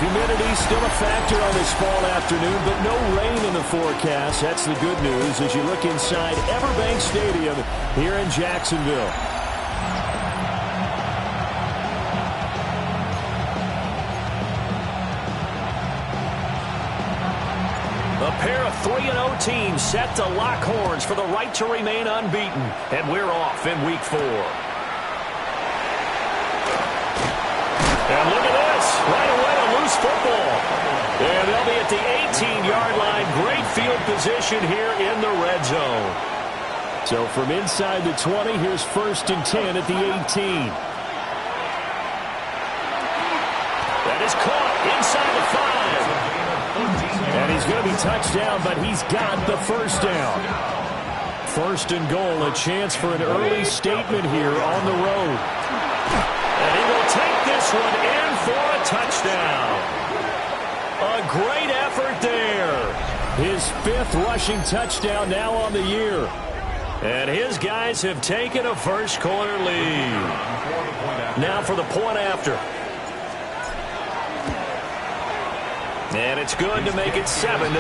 Humidity still a factor on this fall afternoon, but no rain in the forecast. That's the good news as you look inside Everbank Stadium here in Jacksonville. A pair of 3-0 teams set to lock horns for the right to remain unbeaten. And we're off in Week 4. And look at this. Right away, a loose football. And they'll be at the 18-yard line. Great field position here in the red zone. So from inside the 20, here's 1st and 10 at the 18. That is caught inside the 5. And he's going to be touched down, but he's got the first down. 1st and goal, a chance for an early statement here on the road. And he will take this one in for a touchdown. A great effort there. His 5th rushing touchdown now on the year. And his guys have taken a first-quarter lead. Now for the point after. And it's good to make it 7-0.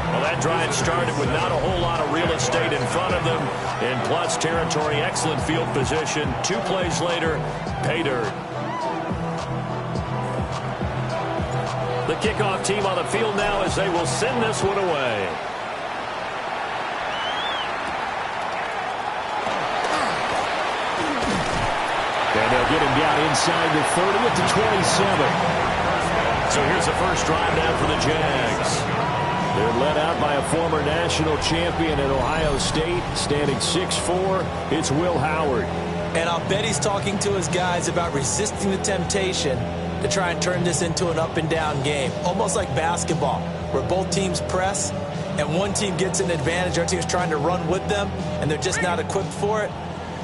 Well, that drive started with not a whole lot of real estate in front of them. In plus territory, excellent field position. 2 plays later, pay dirt. The kickoff team on the field now as they will send this one away. And they'll get him down inside the 30 at the 27. So here's the first drive now for the Jags. They're led out by a former national champion at Ohio State, standing 6'4". It's Will Howard. And I'll bet he's talking to his guys about resisting the temptation to try and turn this into an up-and-down game, almost like basketball, where both teams press, and one team gets an advantage, our team's trying to run with them, and they're just not equipped for it.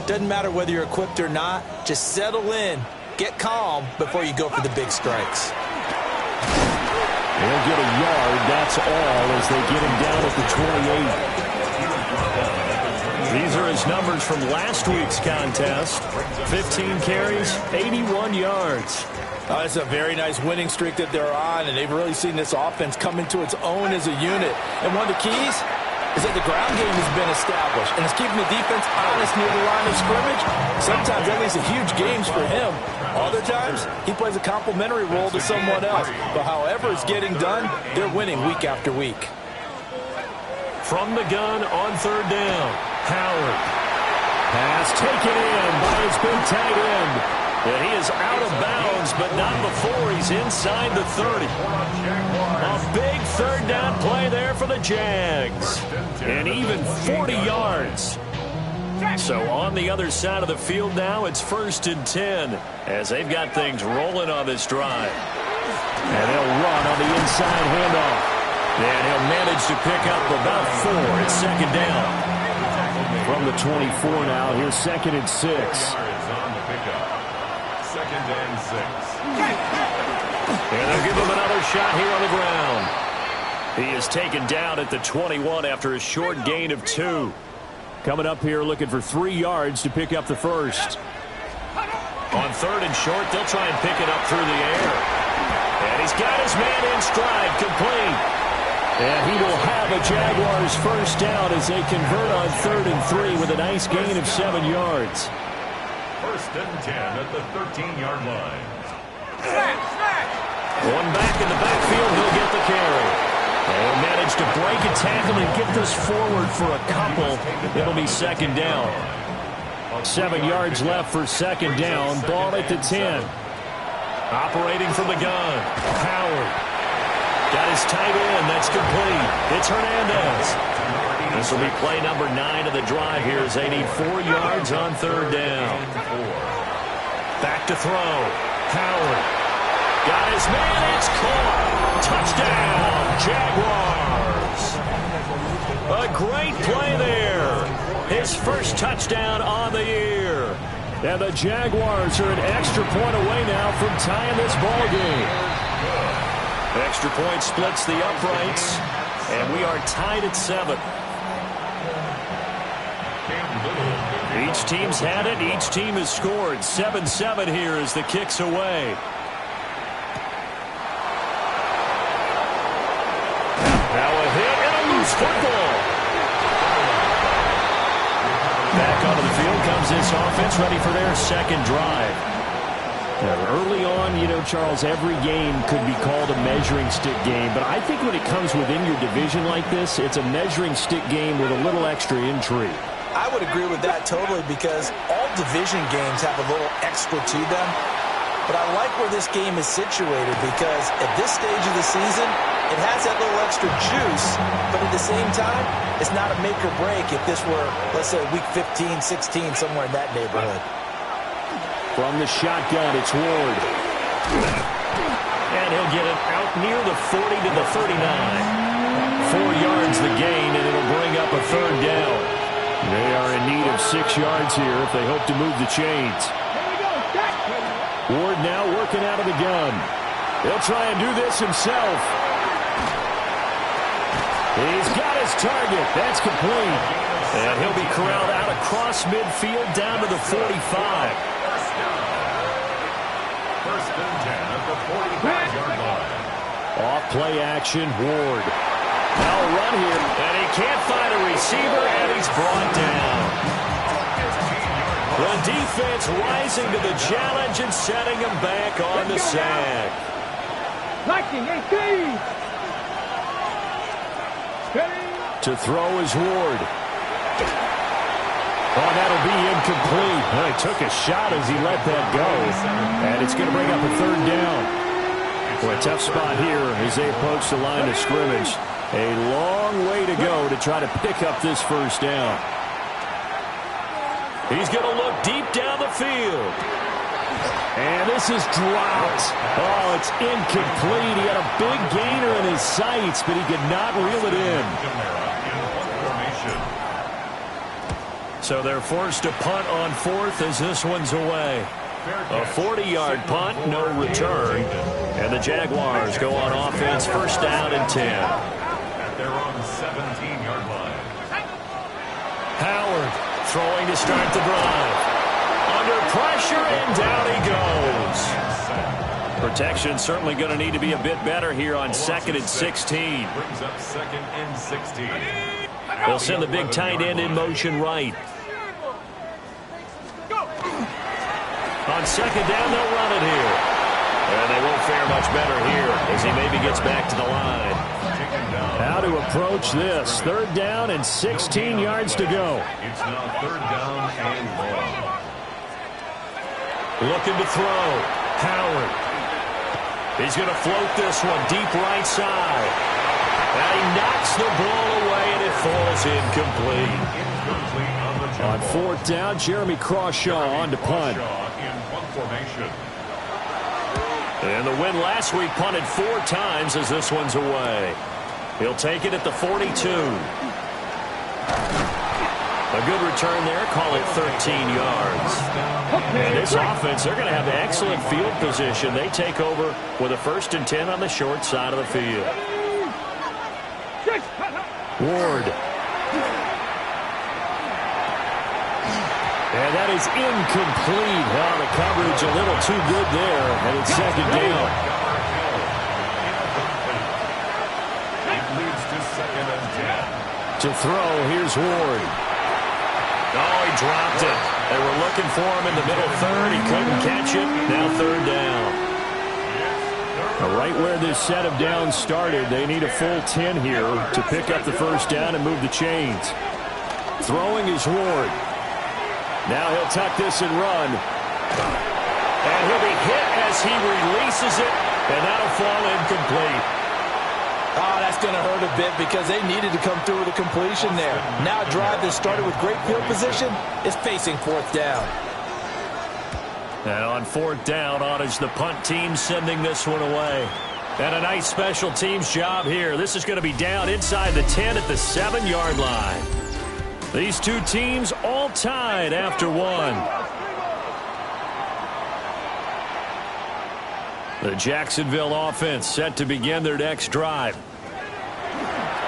Doesn't matter whether you're equipped or not. Just settle in, get calm before you go for the big strikes. They'll get a yard, that's all, as they get him down at the 28. These are his numbers from last week's contest. 15 carries, 81 yards. It's a very nice winning streak that they're on, and they've really seen this offense come into its own as a unit. And one of the keys is that the ground game has been established, and it's keeping the defense honest near the line of scrimmage. Sometimes that leads to huge games for him. Other times, he plays a complementary role to someone else. But however it's getting done, they're winning week after week. From the gun on 3rd down, Howard. Pass taken in by his big tight end. And he is out of bounds, but not before he's inside the 30. A big 3rd down play there for the Jags. And even 40 yards. So on the other side of the field now, it's 1st and 10 as they've got things rolling on this drive. And they'll run on the inside handoff. And he'll manage to pick up about 4. It's 2nd down. From the 24 now, here's 2nd and 6. 2nd and 6. And they'll give him another shot here on the ground. He is taken down at the 21 after a short gain of 2. Coming up here looking for 3 yards to pick up the first. On 3rd and short, they'll try and pick it up through the air. And he's got his man in stride, complete. And he will have a Jaguars first down as they convert on 3rd and 3 with a nice gain of 7 yards. 1st and 10 at the 13-yard line. One back in the backfield, he'll get the carry. They'll manage to break a tackle and get this forward for a couple. It'll be 2nd down. 7 yards left for 2nd down. Ball at the 10. Operating from the gun. Howard. Got his tight end. That's complete. It's Hernandez. This will be play number 9 of the drive here as they need 4 yards on 3rd down. Back to throw. Howard. Got his man. It's caught. Touchdown, Jaguars. A great play there. His first touchdown on the year. And the Jaguars are an extra point away now from tying this ball game. Extra point splits the uprights, and we are tied at 7. Each team's had it. Each team has scored. 7-7 here as the kick's away. loose football. Back onto the field comes this offense, ready for their second drive. Early on, you know, Charles, every game could be called a measuring stick game. But I think when it comes within your division like this, it's a measuring stick game with a little extra intrigue. I would agree with that totally because all division games have a little extra to them. But I like where this game is situated because at this stage of the season, it has that little extra juice. But at the same time, it's not a make or break if this were, let's say, week 15, 16, somewhere in that neighborhood. From the shotgun, it's Ward. And he'll get it out near the 40 to the 39. 4 yards the gain, and it'll bring up a third down. They are in need of 6 yards here if they hope to move the chains. Ward now working out of the gun. He'll try and do this himself. He's got his target. That's complete. And he'll be corralled out across midfield down to the 45. First and 10 at the 45-yard line. Off play action, Ward. Now a run here, and he can't find a receiver, and he's brought down. The defense rising to the challenge and setting him back on the sack. To throw is Ward. Oh, that'll be incomplete. Well, he took a shot as he let that go. And it's going to bring up a third down. Well, a tough spot here as they approach the line of scrimmage. A long way to go to try to pick up this first down. He's going to look deep down the field. And this is dropped. Oh, it's incomplete. He had a big gainer in his sights, but he could not reel it in. So they're forced to punt on fourth as this one's away. A 40-yard punt, no return. And the Jaguars go on offense, first down and 10. At their own 17-yard line. Howard throwing to start the drive. Under pressure, and down he goes. Protection certainly going to need to be a bit better here on 2nd and 16. Brings up 2nd and 16. They'll send the big tight end in motion right. On 2nd down, they'll run it here. And they won't fare much better here as he maybe gets back to the line. How to approach this. 3rd down and 16 yards to go. It's now 3rd down and 1. Looking to throw. Howard. He's going to float this one deep right side. And he knocks the ball away, and it falls incomplete. On 4th down, Jeremy Crawshaw on to punt. And the win last week punted 4 times as this one's away. He'll take it at the 42. A good return there, call it 13 yards. And this offense, they're going to have excellent field position. They take over with a 1st and 10 on the short side of the field. Ward. And that is incomplete. Oh, the coverage a little too good there, and it's 2nd down. It leads to 2nd and 10. To throw, here's Ward. Oh, he dropped it. They were looking for him in the middle 3rd. He couldn't catch it. Now 3rd down. Right where this set of downs started, they need a full 10 here to pick up the first down and move the chains. Throwing is Ward. Now he'll tuck this and run. And he'll be hit as he releases it, and that'll fall incomplete. Oh, that's going to hurt a bit because they needed to come through with a completion there. Now a drive that started with great field position is facing 4th down. And on 4th down, on is the punt team sending this one away. And a nice special teams job here. This is going to be down inside the 10 at the 7-yard line. These two teams all tied after 1. The Jacksonville offense set to begin their next drive.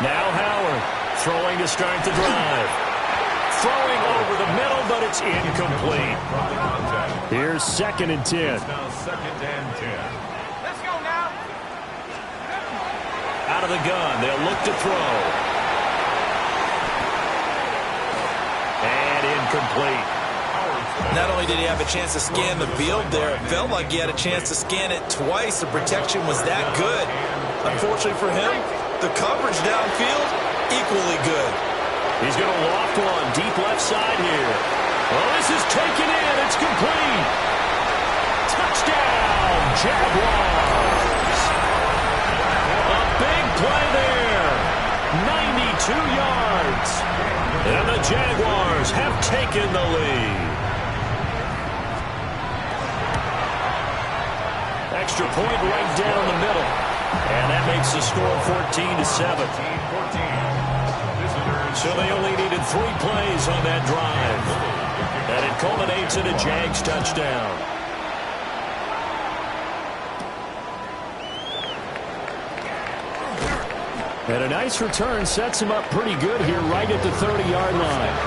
Now Howard throwing to start the drive. Throwing over the middle, but it's incomplete. Here's 2nd and 10. It's now 2nd and 10. Out of the gun, they'll look to throw. incomplete. Not only did he have a chance to scan the field there, it felt like he had a chance to scan it twice. The protection was that good. Unfortunately for him, the coverage downfield, equally good. He's going to loft one deep left side here. Well, this is taken in. It's complete. Touchdown, Jaguars. A big play there. 92 yards. And the Jaguars have taken the lead. Extra point right down the middle. And that makes the score 14-7. So they only needed 3 plays on that drive. And it culminates in a Jags touchdown. And a nice return sets him up pretty good here right at the 30-yard line.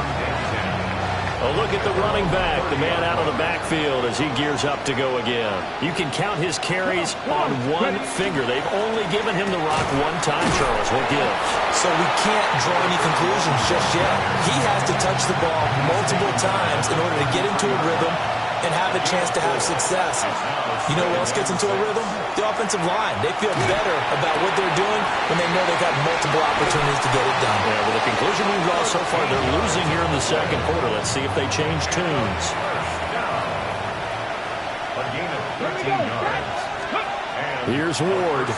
A look at the running back, the man out of the backfield as he gears up to go again. You can count his carries on one finger. They've only given him the rock one time, Charles. What gives? So we can't draw any conclusions just yet. He has to touch the ball multiple times in order to get into a rhythm and have a chance to have success. You know who else gets into a rhythm? The offensive line. They feel better about what they're doing when they know they've got multiple opportunities to get it done. Yeah, with the conclusion we've drawn so far, they're losing here in the second quarter. Let's see if they change tunes. A gain of 13 yards. Here's Ward.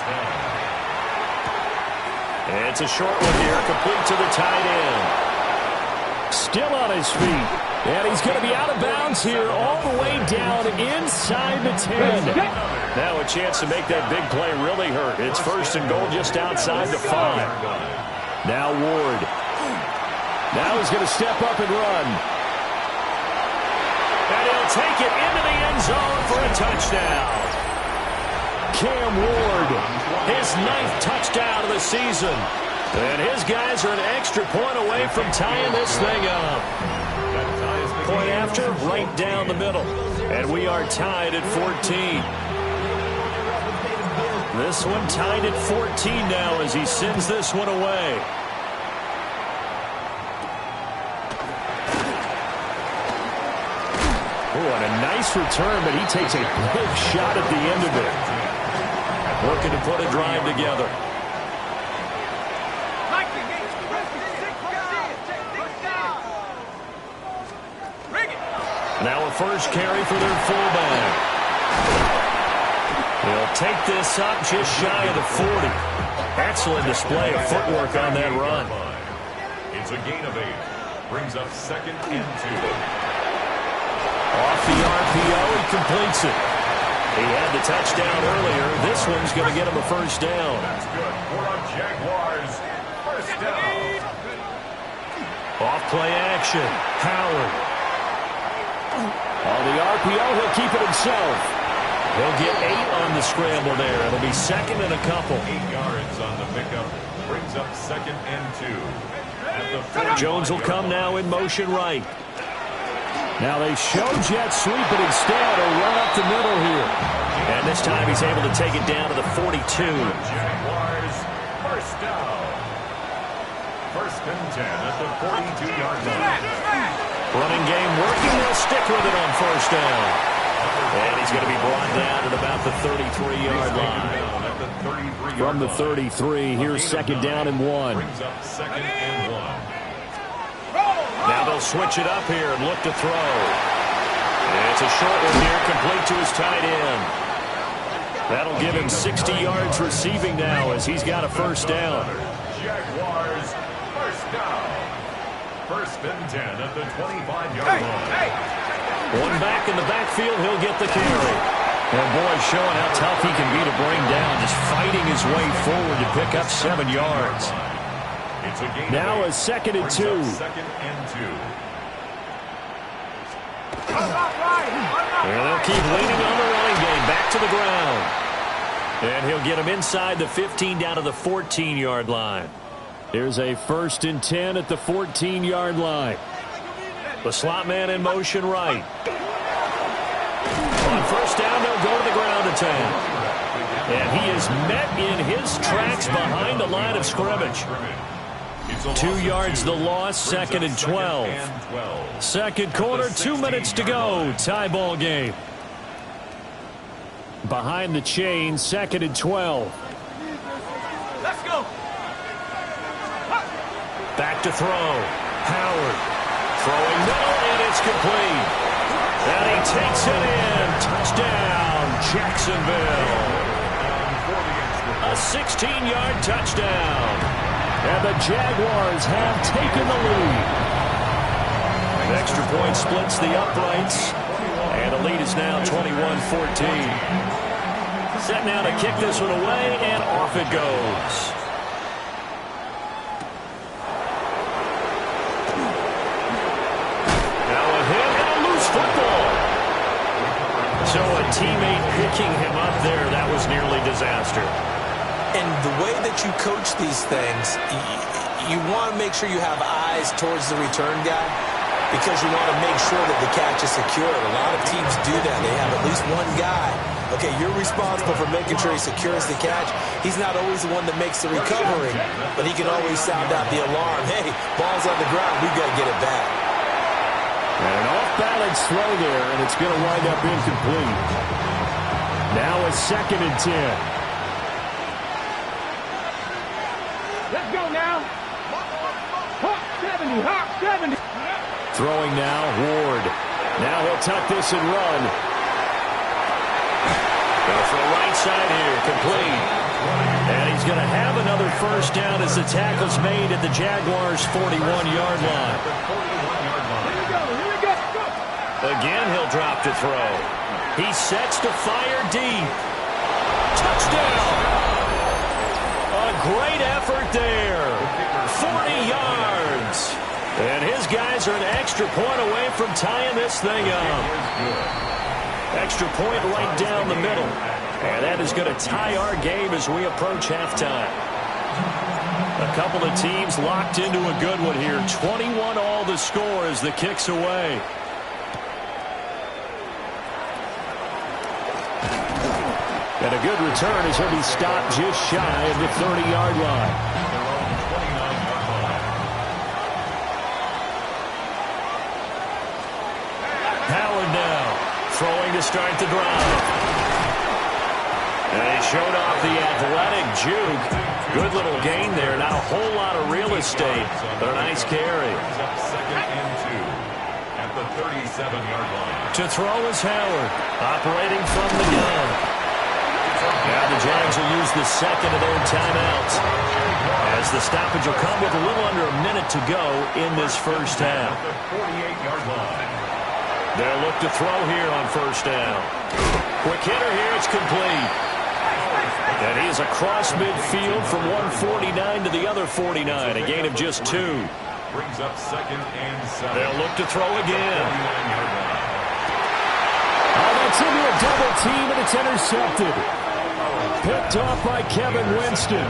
It's a short one here, complete to the tight end. Still on his feet. And he's going to be out of bounds here all the way down inside the 10. Now a chance to make that big play really hurt. It's first and goal just outside the 5. Now Ward. Now he's going to step up and run. And he'll take it into the end zone for a touchdown. Cam Ward, his 9th touchdown of the season. And his guys are an extra point away from tying this thing up. Point after, right down the middle. And we are tied at 14. This one tied at 14 now as he sends this one away. Oh, and a nice return, but he takes a big shot at the end of it. Looking to put a drive together. Now a first carry for their fullback. He'll take this up just shy of the 40. Excellent display of footwork on that run. It's a gain of 8. Brings up 2nd and 2. Off the RPO, he completes it. He had the touchdown earlier. This one's going to get him a first down. That's good for a Jaguars. First down. Off play action. Howard. On the RPO, he'll keep it himself. He'll get 8 on the scramble there. It'll be 2nd and a couple. 8 yards on the pickup. Brings up 2nd and 2. At the Jones will come now in motion right. Now they show jet sweep, but instead a run up the middle here. And this time he's able to take it down to the 42. Jaguars, first down. 1st and 10 at the 42-yard line. Running game working. They'll stick with it on first down. And he's going to be brought down at about the 33-yard line. From the 33, here's 2nd down and 1. Brings up 2nd and 1. Now they'll switch it up here and look to throw. It's a short one here, complete to his tight end. That'll give him 60 yards receiving now as he's got a first down. Jaguars, first down. 1st and 10 at the 25-yard line. One back in the backfield, he'll get the carry. And boy, showing how tough he can be to bring down, just fighting his way forward to pick up 7 yards. Now a 2nd and 2. 2nd and 2. And they'll keep leaning on the running game, back to the ground. And he'll get him inside the 15 down to the 14-yard line. Here's a 1st and 10 at the 14-yard line. The slot man in motion right. On first down, they'll go to the ground attack. And he is met in his tracks behind the line of scrimmage. 2 yards the loss, second and 12. Second quarter, 2 minutes to go. Tie ball game. Behind the chain, second and 12. Let's go. Back to throw. Howard throwing middle, and it's complete. And he takes it in. Touchdown, Jacksonville. A 16-yard touchdown. And the Jaguars have taken the lead. An extra point splits the uprights. And the lead is now 21-14. Set now to kick this one away, and off it goes. Football. So a teammate picking him up there, that was nearly disaster. And the way that you coach these things, you want to make sure you have eyes towards the return guy because you want to make sure that the catch is secured. A lot of teams do that. They have at least one guy. Okay, you're responsible for making sure he secures the catch. He's not always the one that makes the recovery, but he can always sound out the alarm. Hey, ball's on the ground. We've got to get it back. An off-balance throw there, and it's going to wind up incomplete. Now a second and 10. Let's go now. Hawk 70, Hawk 70. Throwing now, Ward. Now he'll tuck this and run. Going for a right side here, complete. And he's going to have another first down as the tackle's made at the Jaguars' 41-yard line. Again, he'll drop to throw. He sets to fire deep. Touchdown! A great effort there. 40 yards. And his guys are an extra point away from tying this thing up. Extra point right down the middle. And that is going to tie our game as we approach halftime. A couple of teams locked into a good one here. 21 all the score as the kick's away. And a good return as he'll be stopped just shy of the 30-yard line. Howard now throwing to start the drive. And he showed off the athletic juke. Good little gain there. Not a whole lot of real estate, but a nice carry. Second and 2 at the 37-yard line. To throw is Howard, operating from the gun. Now the Jags will use the second of their timeouts as the stoppage will come with a little under a minute to go in this first half. The 48-yard line. They'll look to throw here on first down. Quick hitter here, it's complete. And he is across midfield from 149 to the other 49, a gain of just 2. Brings up second and 7. They'll look to throw again. 49-yard line. Oh, that's into a double team, and it's intercepted. Picked off by Kevin Winston.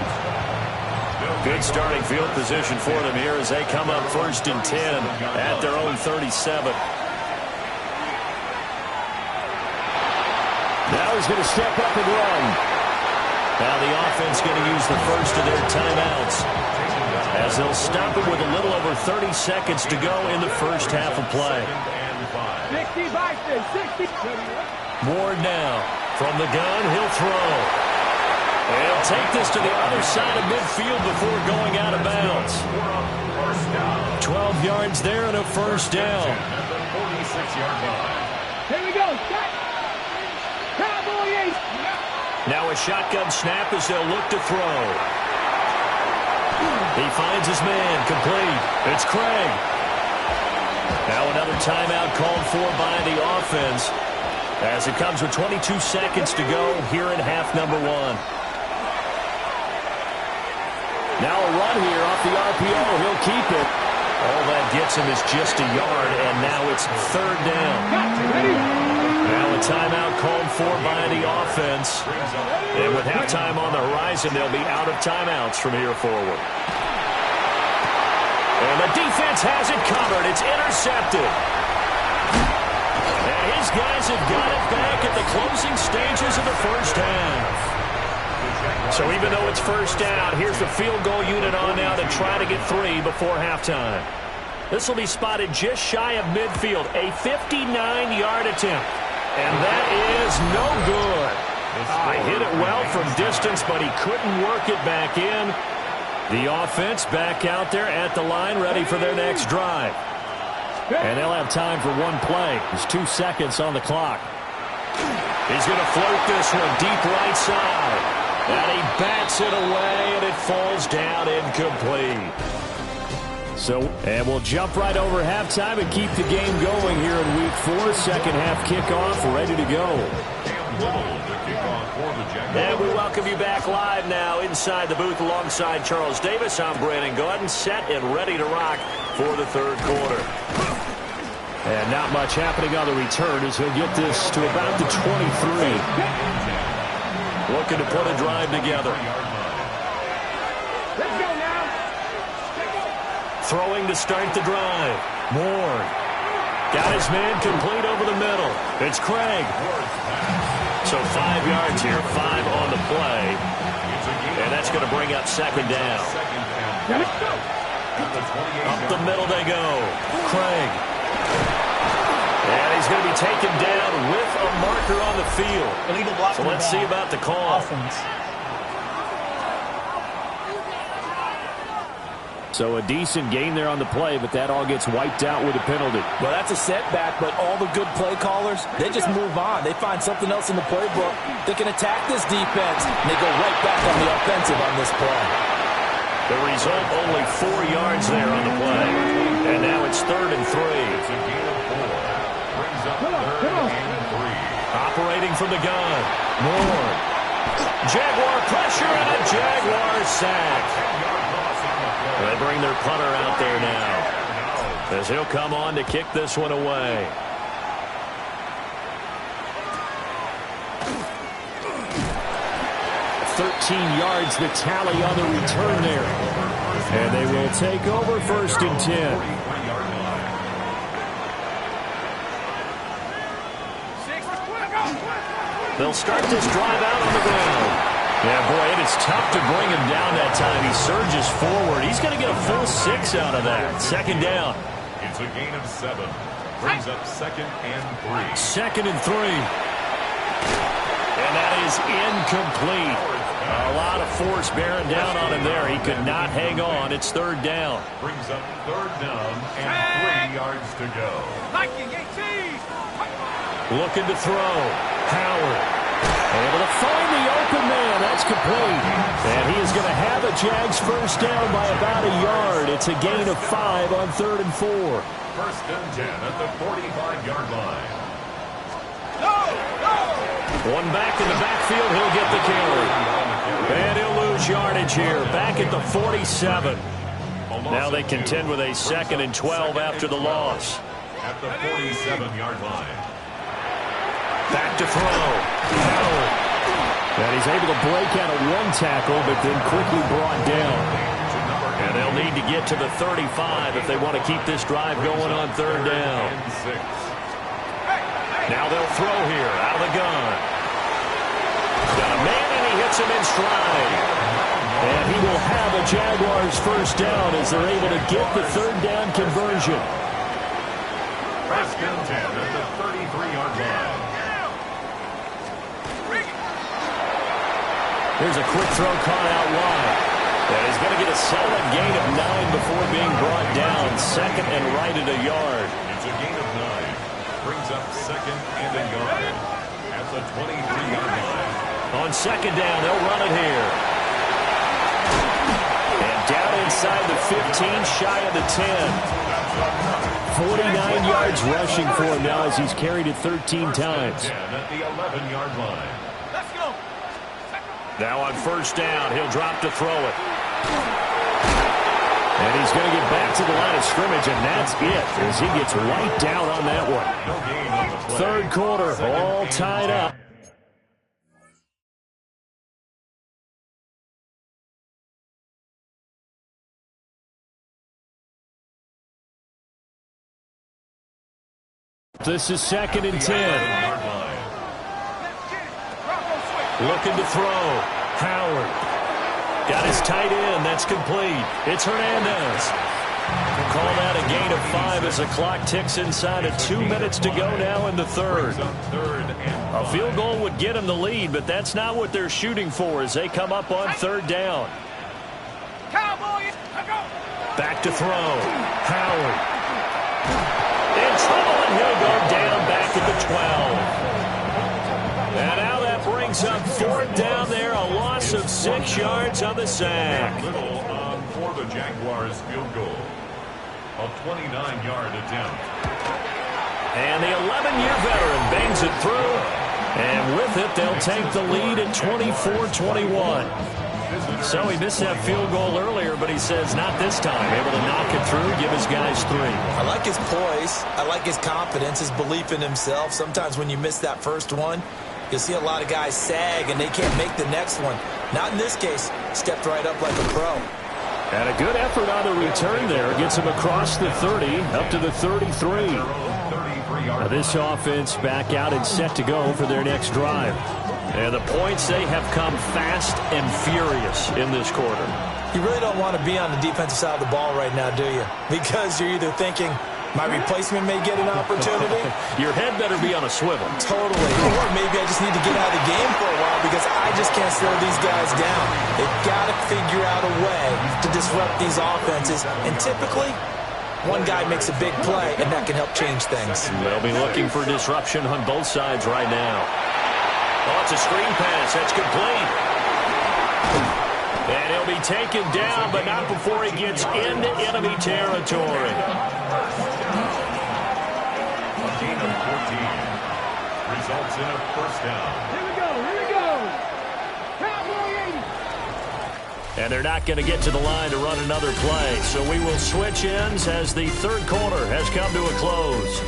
Good starting field position for them here as they come up first and 10 at their own 37. Now he's going to step up and run. Now the offense going to use the first of their timeouts as they'll stop it with a little over 30 seconds to go in the first half of play. 60 by 60. Ward now from the gun, he'll throw. He'll take this to the other side of midfield before going out of bounds. 12 yards there and a first down. At the 46-yard line. Here we go. Cowboys. Now a shotgun snap as they'll look to throw. He finds his man, complete. It's Craig. Now another timeout called for by the offense as it comes with 22 seconds to go here in half number 1. Now a run here off the RPO. He'll keep it. All that gets him is just a yard, and now it's third down. Now a timeout called for by the offense. And with halftime on the horizon, they'll be out of timeouts from here forward. And the defense has it covered. It's intercepted. And his guys have got it back at the closing stages of the first half. So even though it's first down, here's the field goal unit on now to try to get 3 before halftime. This will be spotted just shy of midfield, a 59-yard attempt. And that is no good. Hit it well from distance, but he couldn't work it back in. The offense back out there at the line, ready for their next drive. And they'll have time for one play. There's 2 seconds on the clock. He's going to float this one deep right side. And he bats it away, and it falls down incomplete. And we'll jump right over halftime and keep the game going here in Week 4. Second half kickoff, ready to go. And we welcome you back live now inside the booth alongside Charles Davis. I'm Brandon Gordon, set and ready to rock for the third quarter. And not much happening on the return as he'll get this to about the 23. Looking to put a drive together. Let's go now. Throwing to start the drive. Moore. Got his man complete over the middle. It's Craig. So 5 yards here, 5 on the play. And that's going to bring up second down. Up the middle they go. Craig. And he's going to be taken down with a marker on the field. Illegal block. So let's see about the call. So a decent gain there on the play, but that all gets wiped out with a penalty. Well, that's a setback, but all the good play callers, they just move on. They find something else in the playbook. They can attack this defense, and they go right back on the offensive on this play. The result, only 4 yards there on the play. And now it's 3rd and 3. It's a gain of 4. Brings up 3rd and 3. Operating from the gun. Moore. Jaguar pressure and a Jaguar sack. They bring their punter out there now as he'll come on to kick this one away. $13 yards the tally on the return there. And they will take over 1st and 10. They'll start this drive out on the ground. Yeah, boy, and it's tough to bring him down that time. He surges forward. He's going to get a full 6 out of that. Second down. It's a gain of 7. Brings up 2nd and 3. 2nd and 3. And that is incomplete. A lot of force bearing down on him there. He could not hang on. It's 3rd down. Brings up 3rd down and 3 yards to go. Looking to throw. Howard. Able to find the open man. That's complete. And he is going to have a Jags first down by about a yard. It's a gain of 5 on 3rd and 4. 1st and 10 at the 45-yard line. One back in the backfield. He'll get the carry. And he'll lose yardage here. Back at the 47. Now they contend with a 2nd and 12 after the loss. At the 47-yard line. Back to throw. Howard. And he's able to break out of 1 tackle, but then quickly brought down. And they'll need to get to the 35 if they want to keep this drive going on 3rd down. Now they'll throw here out of the gun. Got a man, and he hits him in stride. And he will have a Jaguars first down as they're able to get the 3rd down conversion. 1st and 10 at the 33-yard line. Here's a quick throw caught out wide. And he's going to get a solid gain of 9 before being brought down. 2nd and right at a yard. It's a gain of 9. Brings up 2nd and a yard at the 23-yard line. On 2nd down, they'll run it here. And down inside the 15, shy of the 10. 49 yards rushing for him now as he's carried it 13 times. At the 11-yard line. Now on 1st down, he'll drop to throw it. And he's going to get back to the line of scrimmage, and that's it as he gets wiped out on that one. 3rd quarter, all tied up. This is 2nd and 10. Looking to throw. Howard. Got his tight end. That's complete. It's Hernandez. Call that a gain of 5 as the clock ticks inside of 2 minutes to go now in the third. A field goal would get them the lead, but that's not what they're shooting for as they come up on third down. Back to throw. Howard. In trouble, and he'll go down back at the 12. And now that brings up fourth down there, a loss of 6 yards on the sack. For the Jaguars field goal. A 29-yard attempt. And the 11-year veteran bangs it through. And with it, they'll take the lead at 24-21. So he missed that field goal earlier, but he says not this time. Able to knock it through, give his guys 3. I like his poise. I like his confidence, his belief in himself. Sometimes when you miss that first one, you'll see a lot of guys sag and they can't make the next one. Not in this case. Stepped right up like a pro. And a good effort on the return there. Gets him across the 30, up to the 33. Now this offense back out and set to go for their next drive. And the points, they have come fast and furious in this quarter. You really don't want to be on the defensive side of the ball right now, do you? Because you're either thinking, my replacement may get an opportunity. Your head better be on a swivel. Totally. Or maybe I just need to get out of the game for a while because I just can't slow these guys down. They've got to figure out a way to disrupt these offenses. And typically, one guy makes a big play, and that can help change things. They'll be looking for disruption on both sides right now. Oh, it's a screen pass. That's complete. And he'll be taken down, but not before he gets into enemy territory. A gain of 14 results in a first down. Here we go. Cowboy 80. And they're not going to get to the line to run another play. So we will switch ends as the third quarter has come to a close.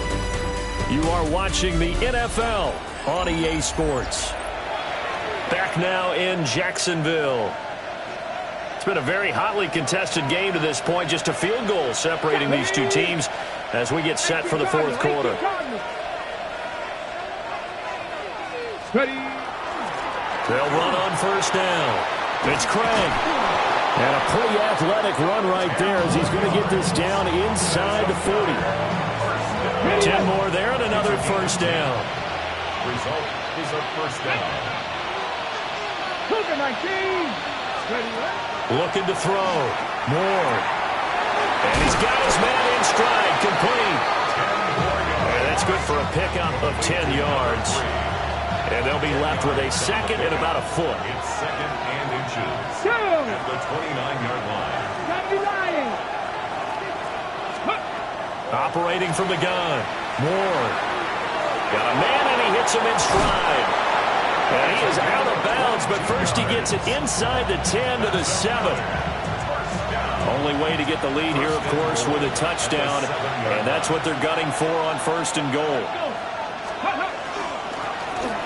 You are watching the NFL on EA Sports. Back now in Jacksonville. It's been a very hotly contested game to this point. Just a field goal separating these two teams as we get set for the fourth quarter. They'll run on first down. It's Craig. And a pretty athletic run right there as he's going to get this down inside the 40. 10 more there and another first down. Result is a first down. Cougar 19. Looking to throw. Moore. And he's got his man in stride. Complete. And that's good for a pickup of 10 yards. And they'll be left with a second and about a foot. It's second and inches. At the 29-yard line. Operating from the gun. Moore. Got a man and he hits him in stride. And he is out of bounds, but first he gets it inside the 10 to the 7. Only way to get the lead here, of course, with a touchdown. And that's what they're gunning for on first and goal.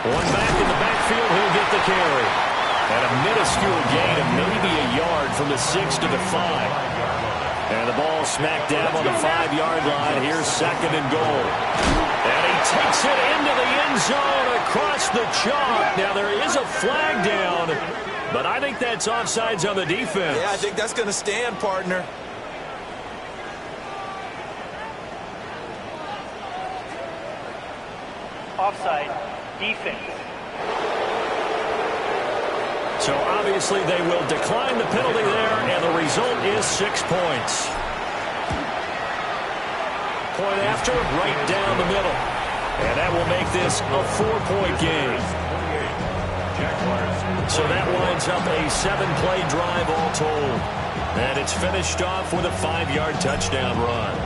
One back in the backfield, he'll get the carry. And a minuscule gain of maybe a yard from the 6 to the 5. And the ball smack dab on the 5-yard line. Here's second and goal. And he takes it into the end zone across the chalk. Now there is a flag down, but I think that's offsides on the defense. Yeah, I think that's going to stand, partner. Offside, defense. So obviously they will decline the penalty there, and the result is 6 points. Point after, right down the middle. And that will make this a 4-point game. So that winds up a 7-play drive all told. And it's finished off with a 5-yard touchdown run.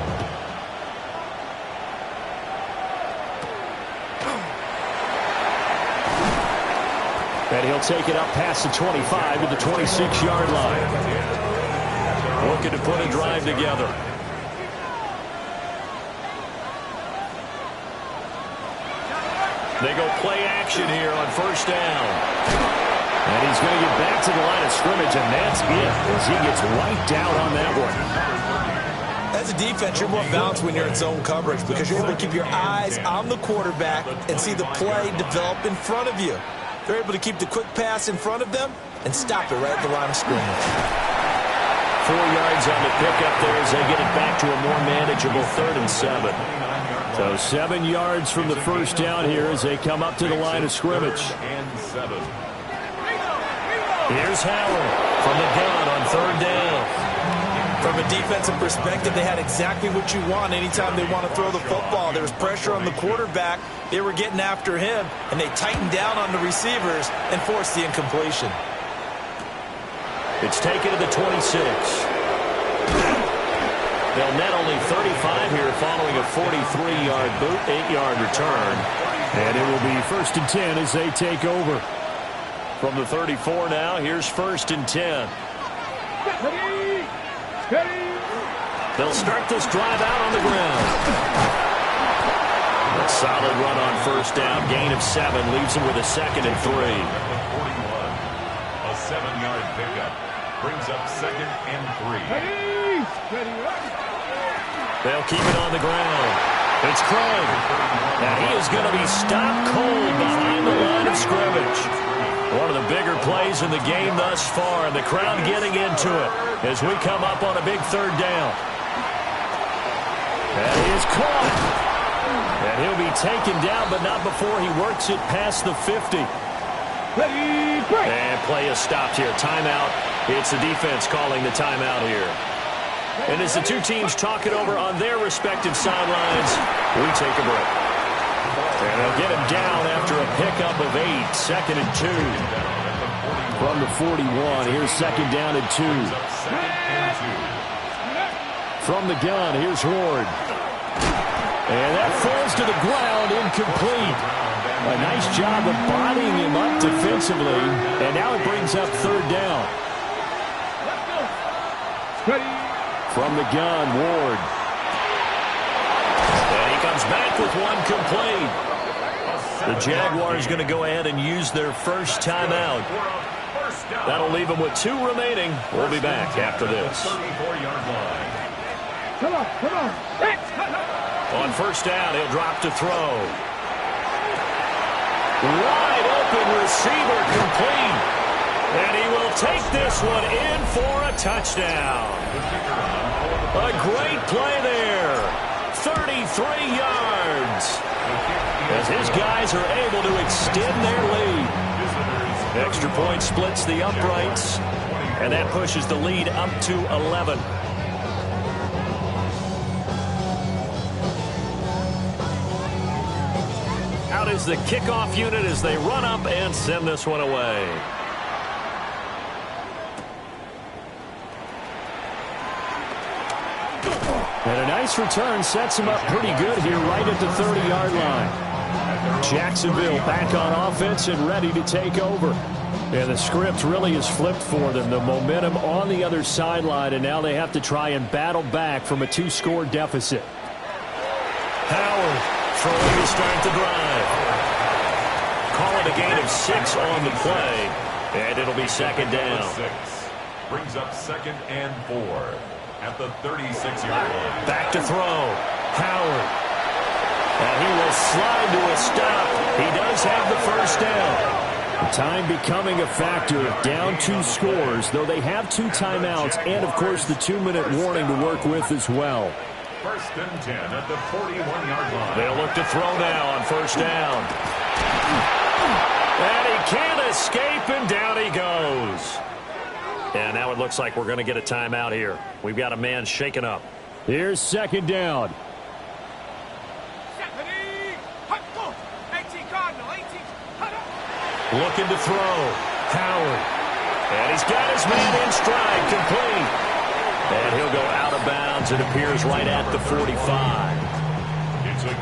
And he'll take it up past the 25 to the 26-yard line. Looking to put a drive together. They go play action here on first down. And he's going to get back to the line of scrimmage, and that's it as he gets wiped out on that one. As a defense, you're more balanced when you're in zone coverage because you're able to keep your eyes on the quarterback and see the play develop in front of you. They're able to keep the quick pass in front of them. and stop it right at the line of scrimmage. 4 yards on the pickup there as they get it back to a more manageable 3rd and 7. So 7 yards from the first down here as they come up to the line of scrimmage. Here's Howard from the gun on 3rd down. From a defensive perspective, they had exactly what you want anytime they want to throw the football. There was pressure on the quarterback. They were getting after him, and they tightened down on the receivers and forced the incompletion. It's taken to the 26. They'll net only 35 here following a 43-yard boot, 8-yard return. And it will be 1st and 10 as they take over. From the 34 now, here's 1st and 10. They'll start this drive out on the ground. A solid run on 1st down. Gain of 7 leaves them with a 2nd and 3. A 7-yard pickup brings up 2nd and 3. They'll keep it on the ground. It's Craig. Now he is going to be stopped cold behind the line of scrimmage. One of the bigger plays in the game thus far, and the crowd getting into it as we come up on a big 3rd down. That is caught. And he'll be taken down, but not before he works it past the 50. And play is stopped here. Timeout. It's the defense calling the timeout here. And as the two teams talk it over on their respective sidelines, we take a break. And they'll get him down after a pickup of 8. 2nd and 2. From the 41, here's 2nd down and 2. From the gun, here's Ward. And that falls to the ground, incomplete. A nice job of bodying him up defensively. And now it brings up 3rd down. From the gun, Ward. And he comes back with one complete. The Jaguars going to go ahead and use their first timeout. That'll leave them with 2 remaining. We'll be back after this. Come on. On 1st down, he'll drop to throw. Wide open receiver complete. And he will take this one in for a touchdown. A great play there. 33 yards. As his guys are able to extend their lead. Extra point splits the uprights. And that pushes the lead up to 11. Out is the kickoff unit as they run up and send this one away. And a nice return sets him up pretty good here right at the 30-yard line. Jacksonville back on offense and ready to take over. And the script really is flipped for them. The momentum on the other sideline, and now they have to try and battle back from a 2-score deficit. Howard throwing to start the drive. Call it a gain of 6 on the play. And it'll be 2nd down. 6 brings up 2nd and 4 at the 36-yard line. Back to throw. Howard. And he will slide to a stop. He does have the 1st down. Time becoming a factor, down 2 scores, though they have 2 timeouts and, of course, the 2-minute warning to work with as well. 1st and 10 at the 41-yard line. They'll look to throw now on 1st down. And he can't escape, and down he goes. And now it looks like we're going to get a timeout here. We've got a man shaken up. Here's 2nd down. Looking to throw. Howard. And he's got his man in stride, complete. And he'll go out of bounds. It appears right at the 45.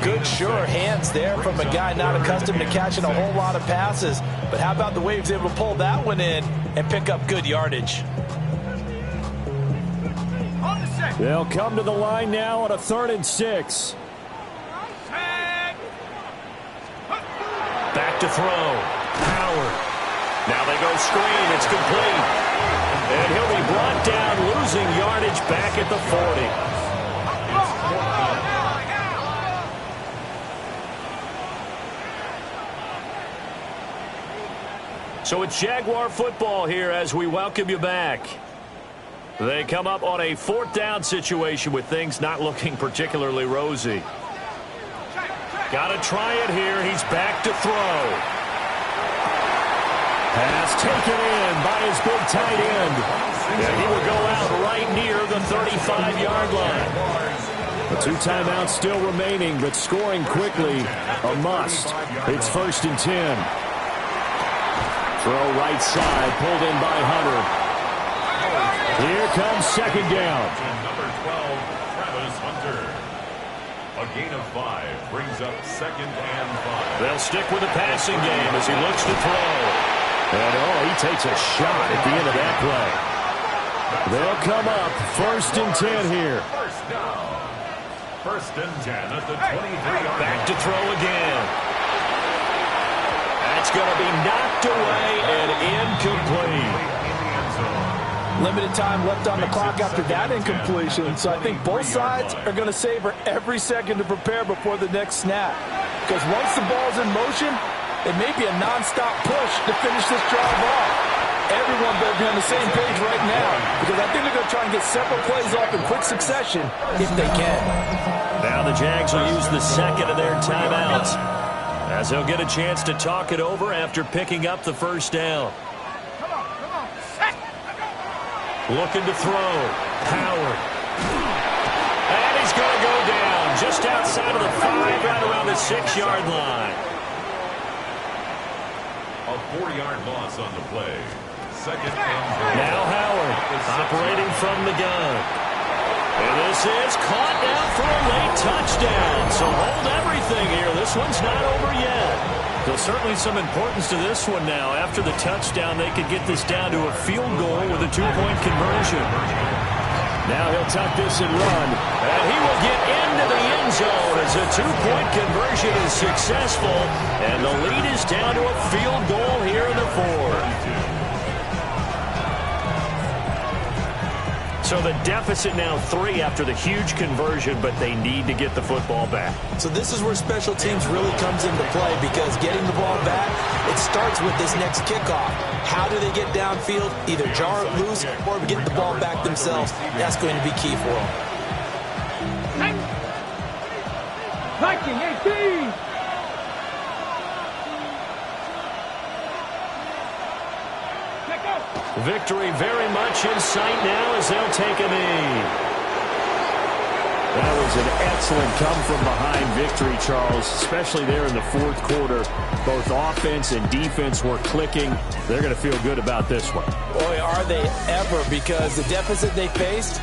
Good, sure hands there from a guy not accustomed to catching a whole lot of passes. But how about the way he was able to pull that one in and pick up good yardage? They'll come to the line now on a 3rd and 6. Back to throw. Howard. Now they go screen. It's complete. And he'll be brought down, losing yardage back at the 40. So it's Jaguar football here as we welcome you back. They come up on a 4th down situation with things not looking particularly rosy. Got to try it here. He's back to throw. Pass taken in by his big tight end. And he will go out right near the 35-yard line. The 2 timeouts still remaining, but scoring quickly a must. It's 1st and 10. Throw right side, pulled in by Hunter. Here comes 2nd down. Number 12, Travis Hunter. A gain of 5 brings up 2nd and 5. They'll stick with the passing game as he looks to throw. And he takes a shot at the end of that play. They'll come up 1st and 10 here. First down. 1st and 10 at the 23-yard line. Back to throw again. That's going to be knocked away and incomplete. Limited time left on the clock after that incompletion, so I think both sides are going to savor every second to prepare before the next snap. Because once the ball's in motion, it may be a non-stop push to finish this drive off. Everyone better be on the same page right now, because I think they're going to try and get several plays off in quick succession if they can. Now the Jags will use the 2nd of their timeouts, as they'll get a chance to talk it over after picking up the 1st down. Looking to throw. Howard. And he's going to go down just outside of the 5, right around the 6-yard line. A 4-yard loss on the play. 2nd and 4. Now Howard operating from the gun. And this is caught now for a late touchdown. So hold everything here. This one's not over yet. There's certainly some importance to this one now. After the touchdown, they could get this down to a field goal with a 2-point conversion. Now he'll tuck this and run. And he will get into the end zone as a 2-point conversion is successful. And the lead is down to a field goal here in the 4th. So the deficit now 3 after the huge conversion, but they need to get the football back. So this is where special teams really comes into play, because getting the ball back, it starts with this next kickoff. How do they get downfield? Either jar it loose or get the ball back themselves. That's going to be key for them. Viking 18. Victory very much in sight now as they'll take a knee. That was an excellent come-from-behind victory, Charles, especially there in the 4th quarter. Both offense and defense were clicking. They're going to feel good about this one. Boy, are they ever, because the deficit they faced